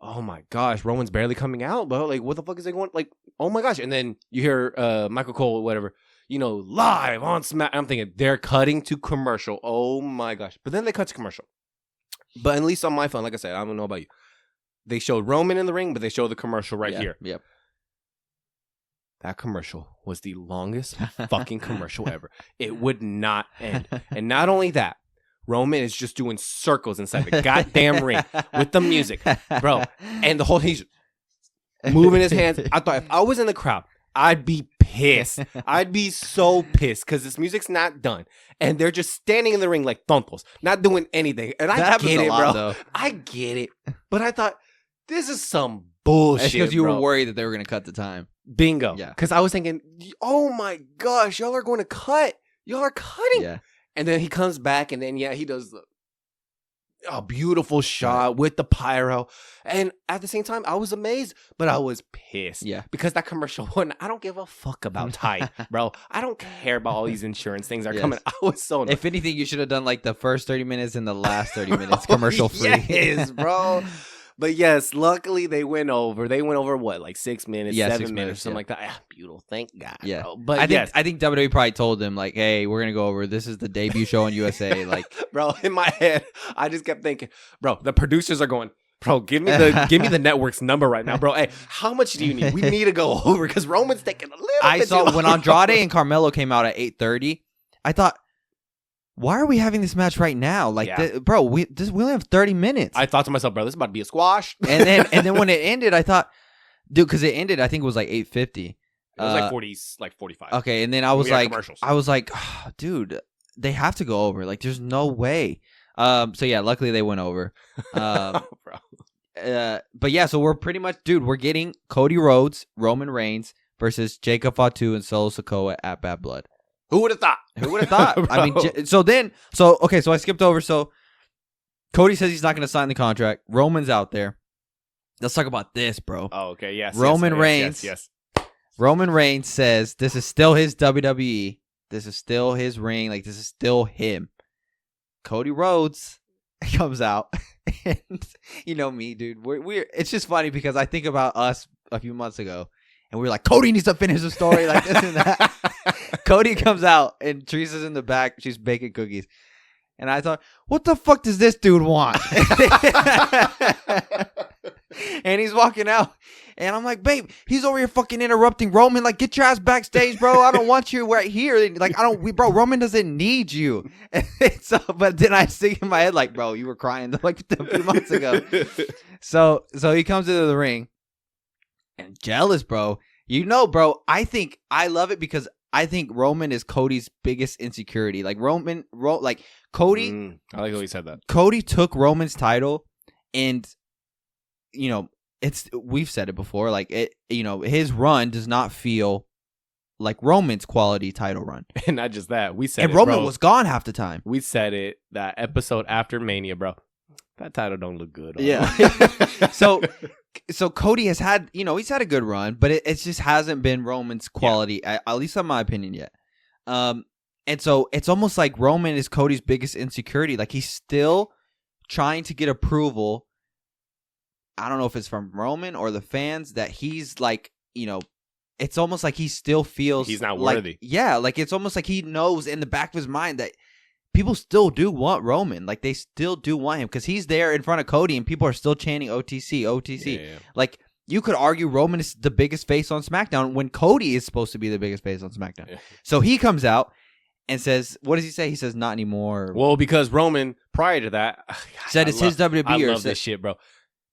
oh my gosh, Roman's barely coming out, bro. Like, what the fuck is they going? Like, oh my gosh. And then you hear Michael Cole or whatever, live on Smack. I'm thinking they're cutting to commercial. Oh my gosh. But then they cut to commercial. But at least on my phone, like I said, I don't know about you. They showed Roman in the ring, but they showed the commercial right here. Yep. That commercial was the longest fucking commercial ever. It would not end. And not only that, Roman is just doing circles inside the goddamn ring with the music, bro. And the whole he's moving his hands. I thought if I was in the crowd, I'd be pissed. I'd be so pissed because this music's not done. And they're just standing in the ring like tontos, not doing anything. And I get it, bro. Though. I get it. But I thought, this is some bullshit, because you were worried that they were going to cut the time. Bingo. Yeah. Because I was thinking, oh my gosh, y'all are going to cut. Y'all are cutting. Yeah. And then he comes back, and then, he does a beautiful shot with the pyro. And at the same time, I was amazed, but I was pissed. Yeah. Because that commercial one, I don't give a fuck about Ty, bro. I don't care about all these insurance things that are coming. I was so annoyed. If anything, you should have done like the first 30 minutes and the last 30 minutes commercial free. Yes, bro. But yes, luckily they went over. They went over what, like 6 minutes, 7 minutes, something like that. Ah, beautiful, thank God. Yeah, bro. But I think WWE probably told them like, "Hey, we're gonna go over. This is the debut show on USA." Like, bro, in my head, I just kept thinking, bro, the producers are going, bro, give me the network's number right now, bro. Hey, how much do you need? We need to go over because Roman's taking a little. I saw when Andrade and Carmelo came out at 8:30. I thought, why are we having this match right now? Like, bro, we only have 30 minutes. I thought to myself, bro, this is about to be a squash. And then when it ended, I thought, dude, because it ended, I think it was like 8:50. It was like 45. Okay, and then I was like, oh, dude, they have to go over. Like, there's no way. So yeah, luckily they went over. Bro. But yeah, so we're pretty much, dude, we're getting Cody Rhodes, Roman Reigns versus Jacob Fatu and Solo Sikoa at Bad Blood. Who would have thought? I mean, so I skipped over. So Cody says he's not going to sign the contract. Roman's out there. Let's talk about this, bro. Oh, okay. Yes. Roman Reigns. Yes. Roman Reigns says this is still his WWE. This is still his ring. Like, this is still him. Cody Rhodes comes out. And you know me, dude. We're it's just funny because I think about us a few months ago. And we were like, Cody needs to finish the story like this and that. Cody comes out, and Teresa's in the back. She's baking cookies. And I thought, what the fuck does this dude want? And he's walking out. And I'm like, babe, he's over here fucking interrupting Roman. Like, get your ass backstage, bro. I don't want you right here. Like, bro, Roman doesn't need you. But then I think in my head, like, bro, you were crying like a few months ago. So he comes into the ring. And jealous, bro. Bro, I love it because I think Roman is Cody's biggest insecurity. Like Cody. I like how he said that. Cody took Roman's title, and we've said it before. Like his run does not feel like Roman's quality title run. And not just that, we said. And Roman was gone half the time. We said it that episode after Mania, bro. That title don't look good. Yeah. So Cody has had, he's had a good run, but it just hasn't been Roman's quality, at least in my opinion yet. And so it's almost like Roman is Cody's biggest insecurity. Like, he's still trying to get approval. I don't know if it's from Roman or the fans that he's like, it's almost like he still feels he's not worthy. Like it's almost like he knows in the back of his mind that people still do want Roman. Like, they still do want him because he's there in front of Cody and people are still chanting OTC, OTC. Yeah. Like, you could argue Roman is the biggest face on SmackDown when Cody is supposed to be the biggest face on SmackDown. Yeah. So he comes out and says, what does he say? He says, not anymore. Well, because Roman, prior to that, said it's his WWE. I love this shit, bro.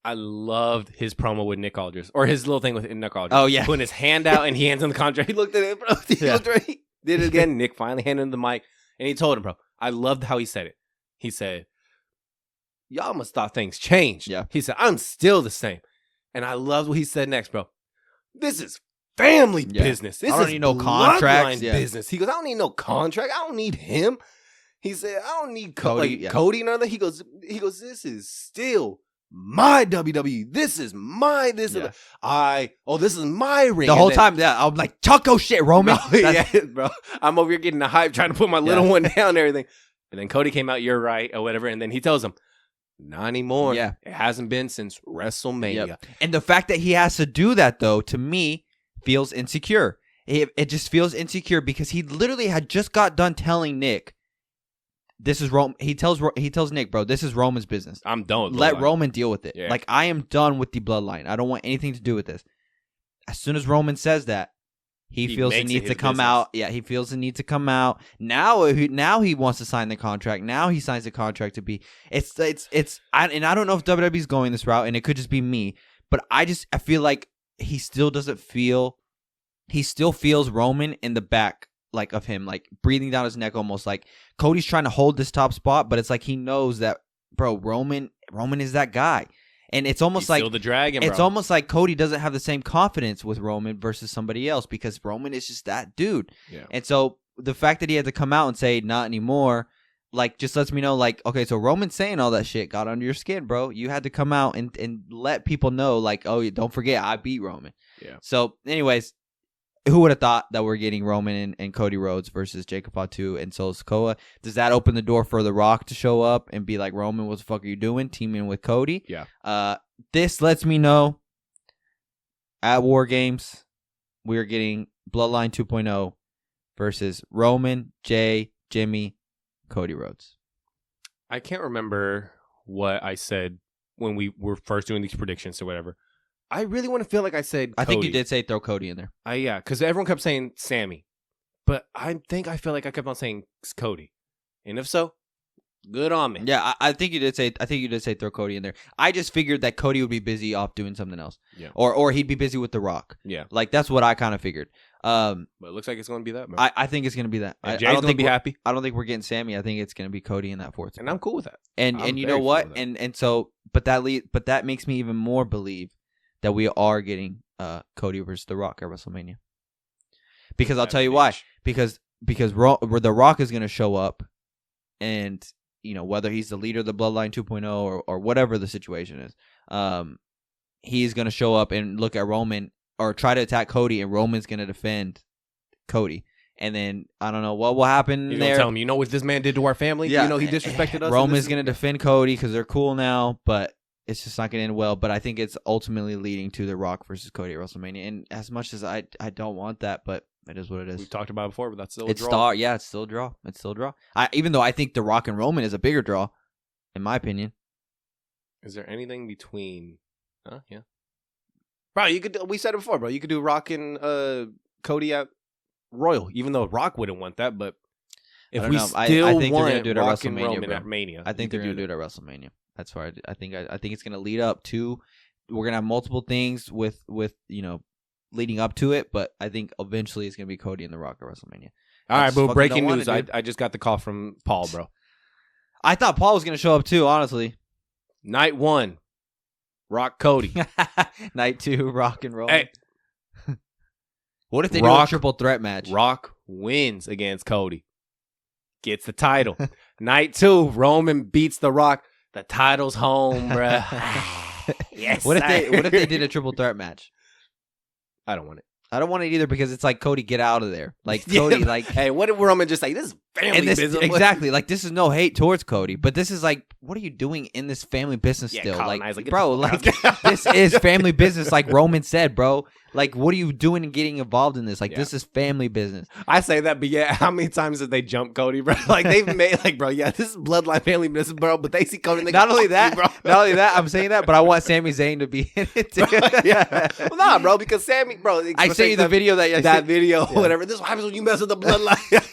I loved his promo with Nick Aldis, or his little thing with Nick Aldis. Oh, yeah. Putting his hand out and he hands him the contract. He looked at it, bro. He did it again. Nick finally handed him the mic and he told him, bro, I loved how he said it. He said, y'all must thought things changed. Yeah. He said, I'm still the same. And I loved what he said next, bro. This is family business. This I don't need no contracts. Business. He goes, I don't need no contract. I don't need him. He said, I don't need Cody and other. He goes, this is still my WWE. This is my this is my ring. The whole time, I'm like, Choco shit, Roman. Bro. I'm over here getting the hype, trying to put my little one down and everything. And then Cody came out, you're right, or whatever, and then he tells him, Not anymore. Yeah. It hasn't been since WrestleMania. Yep. And the fact that he has to do that, though, to me, feels insecure. It just feels insecure because he literally had just got done telling Nick, this is Rome. He tells Nick, bro, this is Roman's business. I'm done with Let Roman deal with it. Yeah. Like, I am done with the bloodline. I don't want anything to do with this. As soon as Roman says that, he feels the need to come out. Yeah, he feels the need to come out. Now he wants to sign the contract. Now he signs the contract to be. I don't know if WWE's going this route, and it could just be me, but I feel like he still feels Roman in the back, like, of him, like breathing down his neck, almost like Cody's trying to hold this top spot, but it's like he knows that, bro, Roman is that guy. And it's almost He's like still the dragon, bro. It's almost like Cody doesn't have the same confidence with Roman versus somebody else because Roman is just that dude. Yeah. And so the fact that he had to come out and say not anymore, like, just lets me know, like, okay, so Roman saying all that shit got under your skin, bro. You had to come out and let people know, like, oh, don't forget, I beat Roman. Yeah. So, anyways, who would have thought that we're getting Roman and Cody Rhodes versus Jacob Fatu and Solo Sikoa? Does that open the door for The Rock to show up and be like, Roman, what the fuck are you doing? Teaming with Cody? Yeah. This lets me know at War Games, we are getting Bloodline 2.0 versus Roman, Jay, Jimmy, Cody Rhodes. I can't remember what I said when we were first doing these predictions or whatever. I really want to feel like I said Cody. I think you did say throw Cody in there. Yeah, because everyone kept saying Sammy. But I feel like I kept on saying Cody. And if so, good on me. Yeah, I think you did say throw Cody in there. I just figured that Cody would be busy off doing something else. Yeah. Or he'd be busy with The Rock. Yeah. Like, that's what I kind of figured. But it looks like it's going to be that, bro. I think it's going to be that. And I Jay's don't going to be happy. I don't think we're getting Sammy. I think it's going to be Cody in that fourth spot. And I'm cool with that. And you know what? And so but that makes me even more believe that we are getting Cody versus The Rock at WrestleMania. Because I'll tell you why. Because The Rock is going to show up, and, you know, whether he's the leader of the Bloodline 2.0 or whatever the situation is, he's going to show up and look at Roman or try to attack Cody, and Roman's going to defend Cody. And then, I don't know what will happen You're there. going to tell him, you know what this man did to our family? Yeah. You know he disrespected us? Roman's going to defend Cody because they're cool now, but it's just not going to end well. But I think it's ultimately leading to The Rock versus Cody at WrestleMania. And as much as I don't want that, but it is what it is. We've talked about it before, but that's still a draw. It's still a draw. It's still a draw. Even though I think The Rock and Roman is a bigger draw, in my opinion. Is there anything between? Yeah. Bro, we said it before, bro. You could do Rock and Cody at Royal, even though Rock wouldn't want that. But if we still I think want they're gonna do it at Rock and WrestleMania, Roman bro. at Mania, I think they're going to do it at WrestleMania. That's why I think it's going to lead up to. We're going to have multiple things with you know, leading up to it, but I think eventually it's going to be Cody and The Rock at WrestleMania. All right, bro. Breaking news. I just got the call from Paul, bro. I thought Paul was going to show up too, honestly. Night 1, Rock Cody. Night 2, Rock and Roll. Hey. What if they do a triple threat match? Rock wins against Cody. Gets the title. Night 2, Roman beats The Rock. The title's home, bro. Yes. What if they did a triple threat match? I don't want it. I don't want it either because it's like, Cody, get out of there. Like, Cody, like, hey, what if Roman just like, this is family business? Exactly. Like, this is no hate towards Cody, but this is like, what are you doing in this family business still? Like, bro, like, this is family business, like Roman said, bro. Like, what are you doing and getting involved in this? Like, this is family business. I say that, but yeah, how many times did they jump Cody, bro? Like, they've made, like, bro, yeah, this is bloodline family business, bro, but they see Cody and they not only that, I'm saying that, but I want Sami Zayn to be in it too. Yeah. Well, nah, bro, because Sammy, bro. I sent you the video whatever. This is what happens when you mess with the bloodline.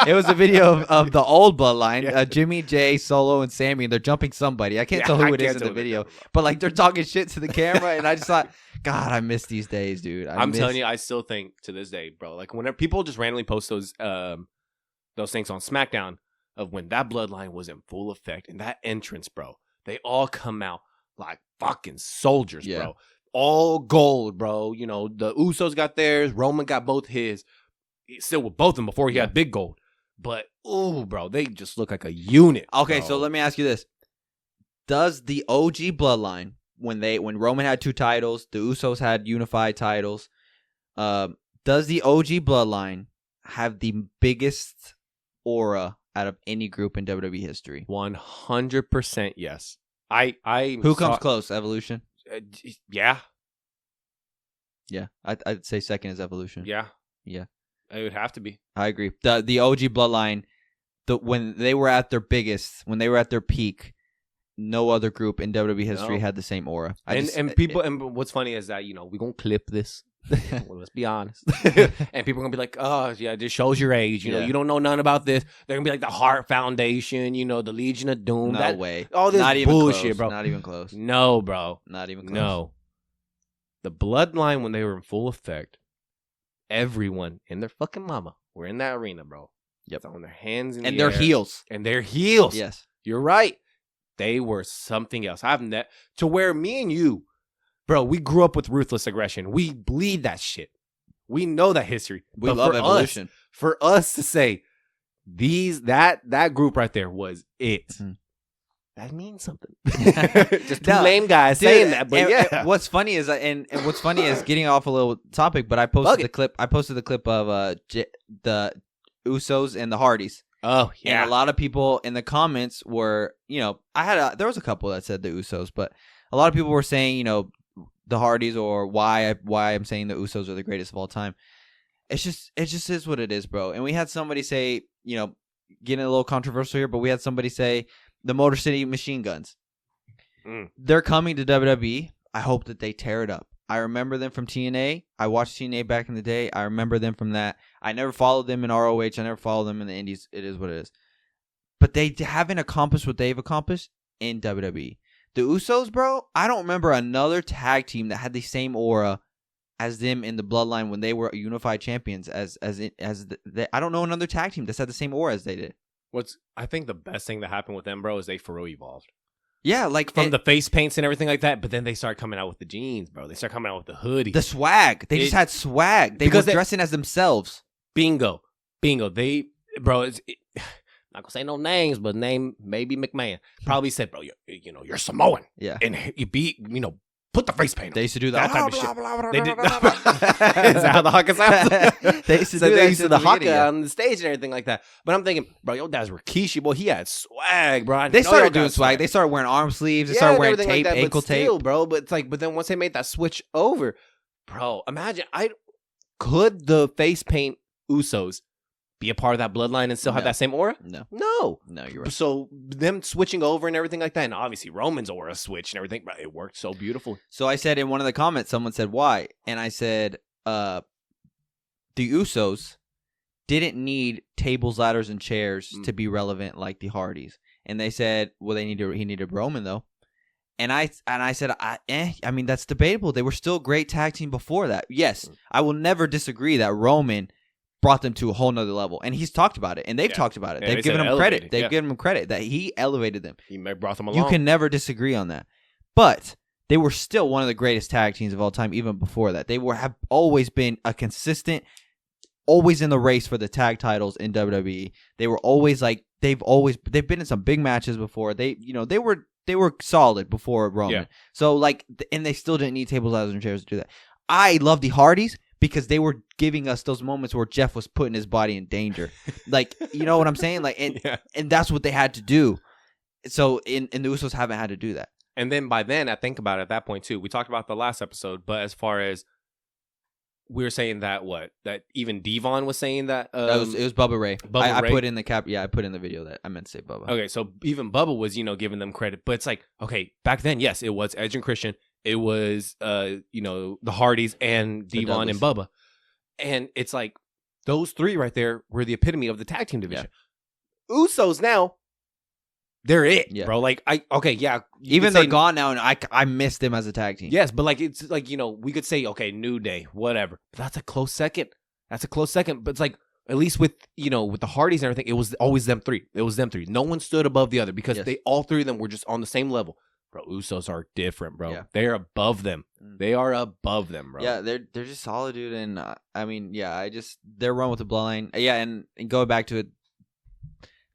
It was a video of the old bloodline, Jimmy, Jay, Solo, and Sammy, and they're jumping somebody. I can't tell who it is in the video, but like they're talking shit to the camera, and I just thought, God, I miss these days, dude. I'm telling you, I still think to this day, bro. Like whenever people just randomly post those things on SmackDown of when that bloodline was in full effect and that entrance, bro, they all come out like fucking soldiers, bro. All gold, bro. You know the Usos got theirs, Roman got both his. Still with both of them before he had big gold. But, ooh, bro, they just look like a unit. Okay, bro. So let me ask you this. Does the OG bloodline, when Roman had 2 titles, the Usos had unified titles, does the OG bloodline have the biggest aura out of any group in WWE history? 100% yes. Who comes close? Evolution. Yeah. Yeah, I'd say second is Evolution. Yeah. Yeah. It would have to be. I agree. The OG Bloodline, when they were at their biggest, when they were at their peak, no other group in WWE history had the same aura. And what's funny is that, we're going to clip this. Well, let's be honest. And people are going to be like, oh, yeah, this shows your age. You don't know nothing about this. They're going to be like the Heart Foundation, the Legion of Doom. No way. All this not even bullshit, close. bro. Not even close. No, bro. Not even close. No. The Bloodline, when they were in full effect, everyone and their fucking mama were in that arena, bro. Yep. On their hands in and the their air. heels. And their heels. Yes. You're right. They were something else. To where me and you, bro, we grew up with ruthless aggression. We bleed that shit. We know that history. We love Evolution. For us to say that group right there was it. Mm-hmm. That means something. Just two lame guys saying that, but yeah. What's funny is, what's funny is getting off a little topic, but I posted the clip. I posted the clip of the Usos and the Hardys. Oh yeah. And a lot of people in the comments were, there was a couple that said the Usos, but a lot of people were saying, the Hardys, or why I'm saying the Usos are the greatest of all time. It just is what it is, bro. And we had somebody say, getting a little controversial here, but we had somebody say the Motor City Machine Guns. They're coming to WWE. I hope that they tear it up. I remember them from TNA. I watched TNA back in the day. I remember them from that. I never followed them in ROH. I never followed them in the Indies. It is what it is. But they haven't accomplished what they've accomplished in WWE. The Usos, bro, I don't remember another tag team that had the same aura as them in the Bloodline when they were unified champions. I don't know another tag team that's had the same aura as they did. I think the best thing that happened with them, bro, is they Faro evolved. Yeah, from the face paints and everything like that. But then they start coming out with the jeans, bro. They start coming out with the hoodie, the swag. They just had swag. They were dressing as themselves. Bingo. They, bro. Not gonna say no names, but name maybe McMahon probably said, bro, you're Samoan. Yeah, and you put the face paint on. They used to do that type of shit. They did. Is that how the Haka sounds? They used to do that. The Haka on the stage and everything like that. But I'm thinking, bro, your dad's Rikishi, boy. He had swag, bro. They started doing swag. They started wearing arm sleeves. They started wearing tape, like ankle tape, bro. But it's but then once they made that switch over, bro, imagine could the face paint Usos be a part of that bloodline and still have that same aura? No, you're right. So them switching over and everything like that, and obviously Roman's aura switch and everything, but it worked so beautiful. So I said in one of the comments, someone said why, and I said, the Usos didn't need tables, ladders, and chairs to be relevant like the Hardys, and they said, well, he needed Roman though, and I said, I mean that's debatable. They were still a great tag team before that. Yes, I will never disagree that Roman brought them to a whole nother level, and he's talked about it, and they've talked about it. They've given him credit. They've given him credit that he elevated them. He brought them along. You can never disagree on that. But they were still one of the greatest tag teams of all time, even before that. They have always been a consistent, always in the race for the tag titles in WWE. They were always they've been in some big matches before. They were solid before Roman. Yeah. So and they still didn't need tables, ladders, and chairs to do that. I love the Hardys because they were giving us those moments where Jeff was putting his body in danger. You know what I'm saying? And that's what they had to do. So and the Usos haven't had to do that. And then by then, I think about it at that point too. We talked about the last episode, but as far as we were saying that even Devon was saying that it was Bubba Ray. I put in the cap. Yeah, I put in the video that I meant to say Bubba. Okay, so even Bubba was giving them credit, but it's okay, back then, yes, it was Edge and Christian. It was the Hardys and Devon and Bubba, and it's those three right there were the epitome of the tag team division. Yeah. Usos now. They're it, bro. Even they're gone now, and I miss them as a tag team. Yes, but it's we could say New Day, whatever. But that's a close second. But it's at least with with the Hardys and everything, it was always them three. No one stood above the other because they all three of them were just on the same level. Bro, Usos are different, bro. Yeah. They're above them. They are above them, bro. Yeah, they're just solid, dude. And their run with the Bloodline. Yeah, and going back to it.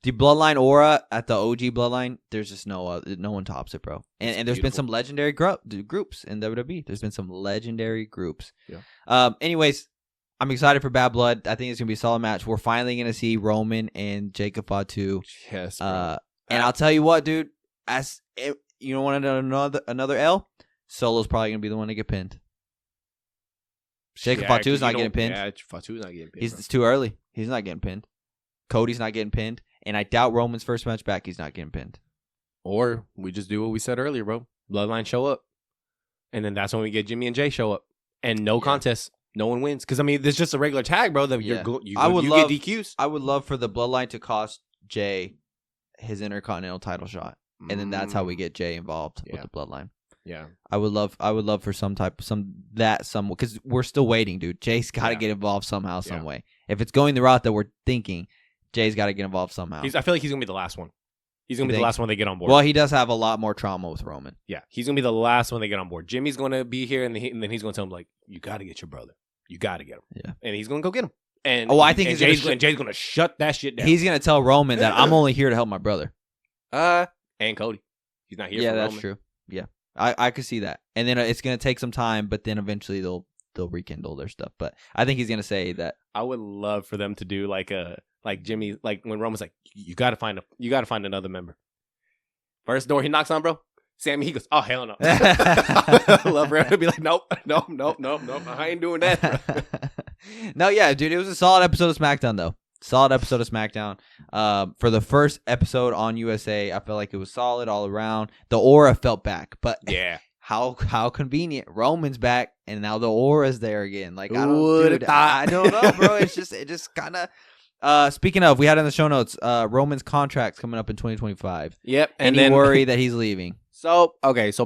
The Bloodline aura at the OG Bloodline, there's just no one tops it, bro. And there's been some legendary groups in WWE. There's been some legendary groups. Yeah. Anyways, I'm excited for Bad Blood. I think it's gonna be a solid match. We're finally gonna see Roman and Jacob Fatu. Yes. Bro. And I'll tell you what, dude. you don't want another L? Solo's probably going to be the one to get pinned. Jacob Fatu's not getting pinned. Yeah, Fatu's not getting pinned. It's too early. He's not getting pinned. Cody's not getting pinned. And I doubt Roman's first match back, he's not getting pinned. Or we just do what we said earlier, bro. Bloodline show up. And then that's when we get Jimmy and Jay show up. And no contest. No one wins. Because, I mean, it's just a regular tag, bro. That you get DQs. I would love for the Bloodline to cost Jay his Intercontinental title shot. And then that's how we get Jay involved with the Bloodline. Yeah. I would love for because we're still waiting, dude. Jay's got to get involved somehow, some way. If it's going the route that we're thinking, Jay's got to get involved somehow. I feel like he's going to be the last one. He's going to be the last one they get on board. Well, he does have a lot more trauma with Roman. Yeah, he's going to be the last one they get on board. Jimmy's going to be here, and then he's going to tell him, like, you got to get your brother. You got to get him. Yeah. And he's going to go get him. And I think Jay's going to shut that shit down. He's going to tell Roman that I'm only here to help my brother. And Cody. He's not here for Roman. Yeah, that's true. Yeah. I could see that. And then it's going to take some time, but then eventually they'll rekindle their stuff. But I think he's going to say that. I would love for them to do like Jimmy, like when Roman's like, you got to find another member. First door he knocks on, bro. Sammy, he goes, oh, hell no. I love for him to be like, nope, I ain't doing that. No, yeah, dude, it was a solid episode of SmackDown, though. Solid episode of SmackDown. For the first episode on USA, I felt like it was solid all around. The aura felt back, but yeah, how convenient. Roman's back, and now the aura's there again. Like, I don't know, bro. It just kind of. Speaking of, we had in the show notes, Roman's contract's coming up in 2025. Yep. And then worry that he's leaving. So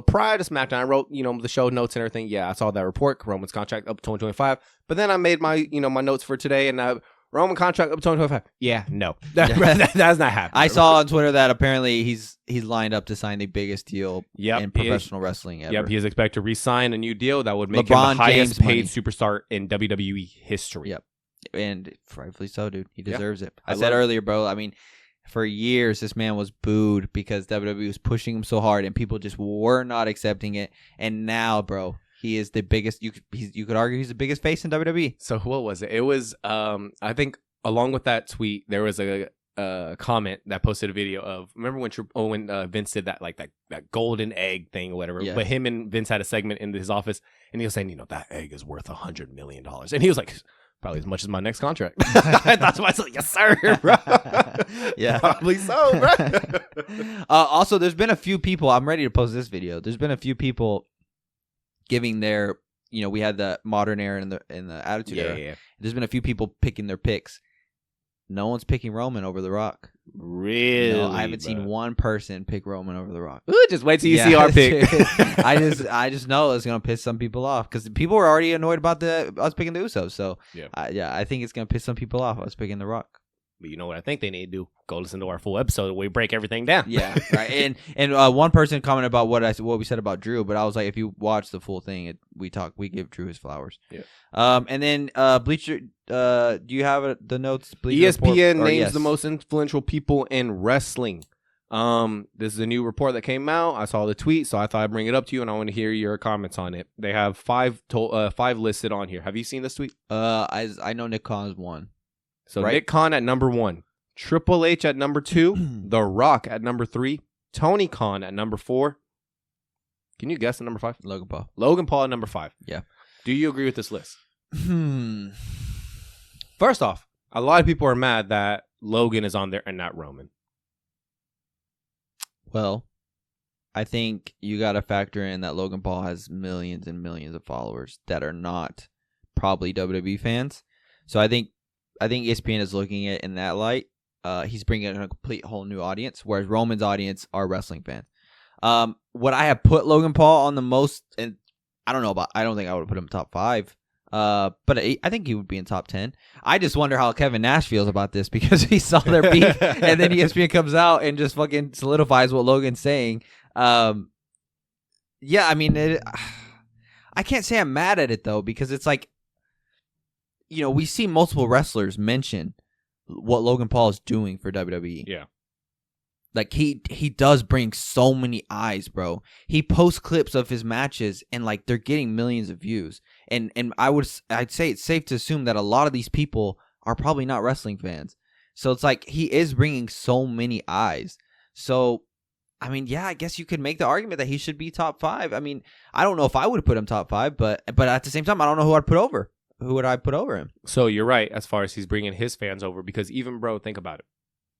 prior to SmackDown, I wrote, the show notes and everything. Yeah, I saw that report, Roman's contract up to 2025. But then I made my, my notes for today, and Roman contract up to 2025. Yeah, no. That's not happening. I saw on Twitter that apparently he's lined up to sign the biggest deal in professional wrestling ever. Yep, he is expected to re-sign a new deal that would make him the highest paid superstar in WWE history. Yep. And rightfully so, dude. He deserves it. I said earlier, bro, I mean, for years, this man was booed because WWE was pushing him so hard and people just were not accepting it. And now, bro, he is the biggest. You could argue he's the biggest face in WWE. So what was it? It was, I think, along with that tweet, there was a comment that posted a video of, remember when Vince did that golden egg thing or whatever, but him and Vince had a segment in his office and he was saying, that egg is worth $100 million. And he was like, probably as much as my next contract. That's why I was like, yes, sir, bro. Yeah. Probably so, bro. Also, there's been a few people, I'm ready to post this video. There's been a few people giving their, we had the modern era and the attitude era. Yeah. There's been a few people picking their picks. No one's picking Roman over The Rock. Really? No, I haven't seen one person pick Roman over The Rock. Ooh, just wait till you see our pick. I just know it's gonna piss some people off because people were already annoyed about us picking the Usos. So I think it's gonna piss some people off us picking The Rock. But you know what I think they need to do? Go listen to our full episode where we break everything down. Yeah, right. And one person commented about what we said about Drew, but I was like, if you watch the full thing, we give Drew his flowers. Yeah. And then Bleacher. Do you have the notes? Bleacher ESPN names the most influential people in wrestling. This is a new report that came out. I saw the tweet, so I thought I'd bring it up to you, and I want to hear your comments on it. They have five listed on here. Have you seen this tweet? I know Nick Khan's one. So right? Nick Khan at number 1, Triple H at number 2, The Rock at number 3, Tony Khan at number 4. Can you guess the number 5? Logan Paul. Logan Paul at number 5. Yeah. Do you agree with this list? First off, a lot of people are mad that Logan is on there and not Roman. Well, I think you got to factor in that Logan Paul has millions and millions of followers that are not probably WWE fans. So I think ESPN is looking at it in that light. He's bringing in a complete whole new audience, whereas Roman's audience are wrestling fans. What I have put Logan Paul on the most, and I don't think I would have put him top 5. But I think he would be in top 10. I just wonder how Kevin Nash feels about this because he saw their beef and then ESPN comes out and just fucking solidifies what Logan's saying. Yeah, I mean, I can't say I'm mad at it though because it's like, we see multiple wrestlers mention what Logan Paul is doing for WWE. Yeah. Like he does bring so many eyes, bro. He posts clips of his matches and like they're getting millions of views. And I'd say it's safe to assume that a lot of these people are probably not wrestling fans. So it's like he is bringing so many eyes. So I mean, yeah, I guess you could make the argument that he should be top 5. I mean, I don't know if I would have put him top 5, but at the same time, I don't know who I'd put over. Who would I put over him? So you're right as far as he's bringing his fans over, because even, bro, think about it.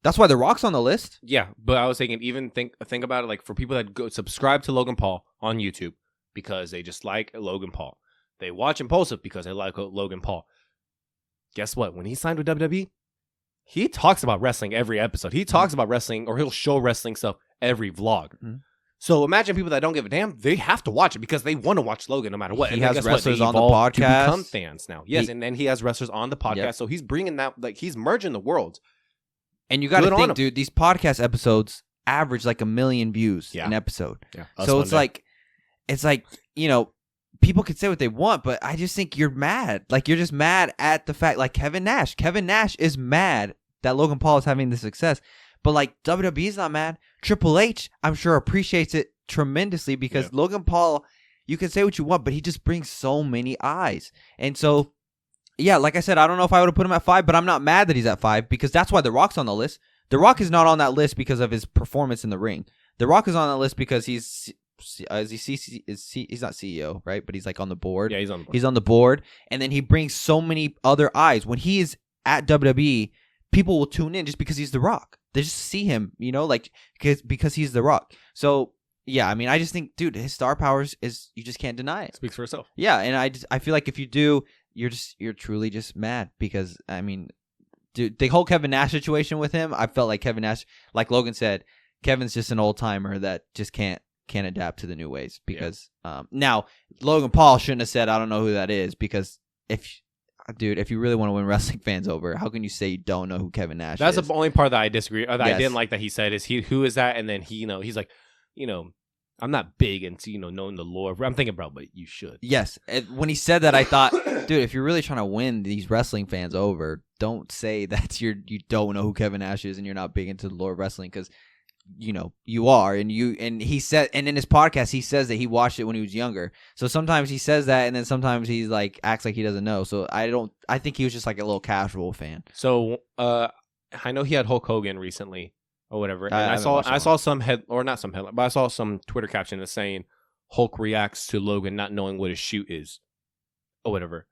That's why The Rock's on the list. Yeah, but I was thinking, even think about it, like for people that go subscribe to Logan Paul on YouTube because they just like Logan Paul. They watch Impulsive because they like Logan Paul. Guess what? When he signed with WWE, he talks about wrestling every episode. He talks about wrestling, or he'll show wrestling stuff every vlog. Mm-hmm. So imagine people that don't give a damn, they have to watch it because they want to watch Logan no matter what. He has wrestlers on the podcast. To become fans now. Yes, and then he has wrestlers on the podcast. Yep. So he's bringing that, like, he's merging the worlds. And you got to think, dude, these podcast episodes average like 1 million views an episode. Yeah. So it's like, you know, people can say what they want, but I just think you're mad. Like, you're just mad at the fact, like Kevin Nash. Kevin Nash is mad that Logan Paul is having the success. But, like, WWE's not mad. Triple H, I'm sure, appreciates it tremendously because Logan Paul, you can say what you want, but he just brings so many eyes. And so, yeah, like I said, I don't know if I would have put him at 5, but I'm not mad that he's at 5 because that's why The Rock's on the list. The Rock is not on that list because of his performance in the ring. The Rock is on that list because he's not CEO, right? But he's like on the board. Yeah, he's on the board. He's on the board, and then he brings so many other eyes. When he is at WWE, people will tune in just because he's The Rock. They just see him, you know, like because he's The Rock. So yeah, I mean, I just think, dude, his star powers is, you just can't deny it. Speaks for itself. Yeah, and I feel like if you do, you're truly just mad because, I mean, dude, the whole Kevin Nash situation with him, I felt like Kevin Nash, like Logan said, Kevin's just an old timer that just can't adapt to the new ways because now Logan Paul shouldn't have said I don't know who that is, because if you really want to win wrestling fans over, how can you say you don't know who Kevin Nash is? That's the only part that I disagree, or that I didn't like that he said is who is that? And then he, you know, he's like, you know, I'm not big into, you know, knowing the lore. I'm thinking, bro, but you should. Yes. When he said that, I thought, dude, if you're really trying to win these wrestling fans over, don't say that you don't know who Kevin Nash is and you're not big into the lore of wrestling, because you know you are. And he said, and in his podcast he says that he watched it when he was younger. So sometimes he says that, and then sometimes he's like acts like he doesn't know. So I think he was just like a little casual fan. So I know he had Hulk Hogan recently or whatever, and I saw some I saw some Twitter caption that's saying Hulk reacts to Logan not knowing what his shoot is or whatever.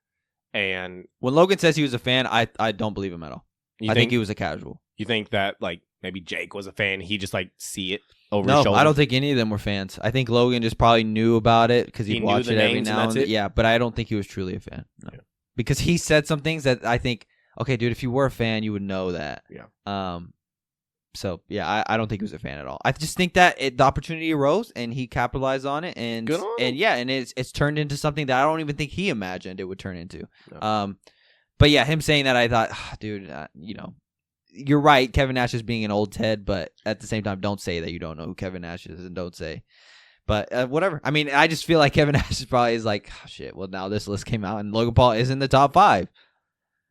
And when Logan says he was a fan, I don't believe him at all. I think he was a casual. You think that, like, maybe Jake was a fan, he just like see it over his shoulder? No, I don't think any of them were fans. I think Logan just probably knew about it because he'd watch it every now and then. Yeah, but I don't think he was truly a fan. No. Yeah. Because he said some things that I think, okay, dude, if you were a fan, you would know that. Yeah. So yeah, I don't think he was a fan at all. I just think that the opportunity arose and he capitalized on it, and it's turned into something that I don't even think he imagined it would turn into. No. But yeah, him saying that, I thought, dude, you know, you're right. Kevin Nash is being an old Ted, but at the same time, don't say that you don't know who Kevin Nash is, and don't say. But whatever. I mean, I just feel like Kevin Nash is like, oh, shit. Well, now this list came out, and Logan Paul is in the top 5.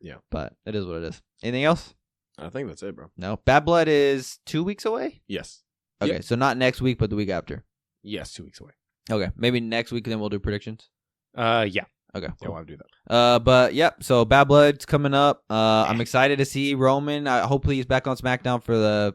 Yeah, but it is what it is. Anything else? I think that's it, bro. No, Bad Blood is 2 weeks away. Yes. Okay, yep. So not next week, but the week after. Yes, 2 weeks away. Okay, maybe next week, and then we'll do predictions. Yeah. Okay. Cool. Yeah, we'll have to do that. But yep. So Bad Blood's coming up. I'm excited to see Roman. Hopefully he's back on SmackDown for the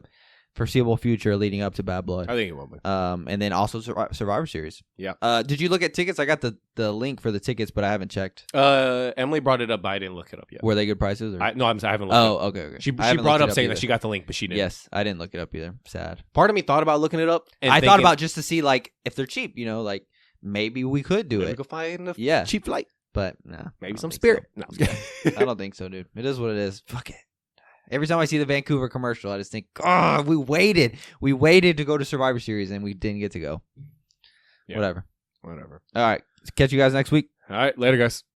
foreseeable future, leading up to Bad Blood. I think it will be. And then also Survivor Series. Yeah. Did you look at tickets? I got the link for the tickets, but I haven't checked. Emily brought it up, but I didn't look it up yet. Were they good prices? Or? I haven't looked it up. Oh, okay. She brought up saying that she got the link, but she didn't. Yes, I didn't look it up either. Sad. Part of me thought about looking it up. And I thought about just to see, like, if they're cheap, you know, like maybe we could do it. We could find a cheap flight. But nah, maybe some Spirit. So. No, I don't think so, dude. It is what it is. Fuck it. Every time I see the Vancouver commercial, I just think, oh, we waited to go to Survivor Series and we didn't get to go. Yeah. Whatever. All right. Catch you guys next week. All right. Later, guys.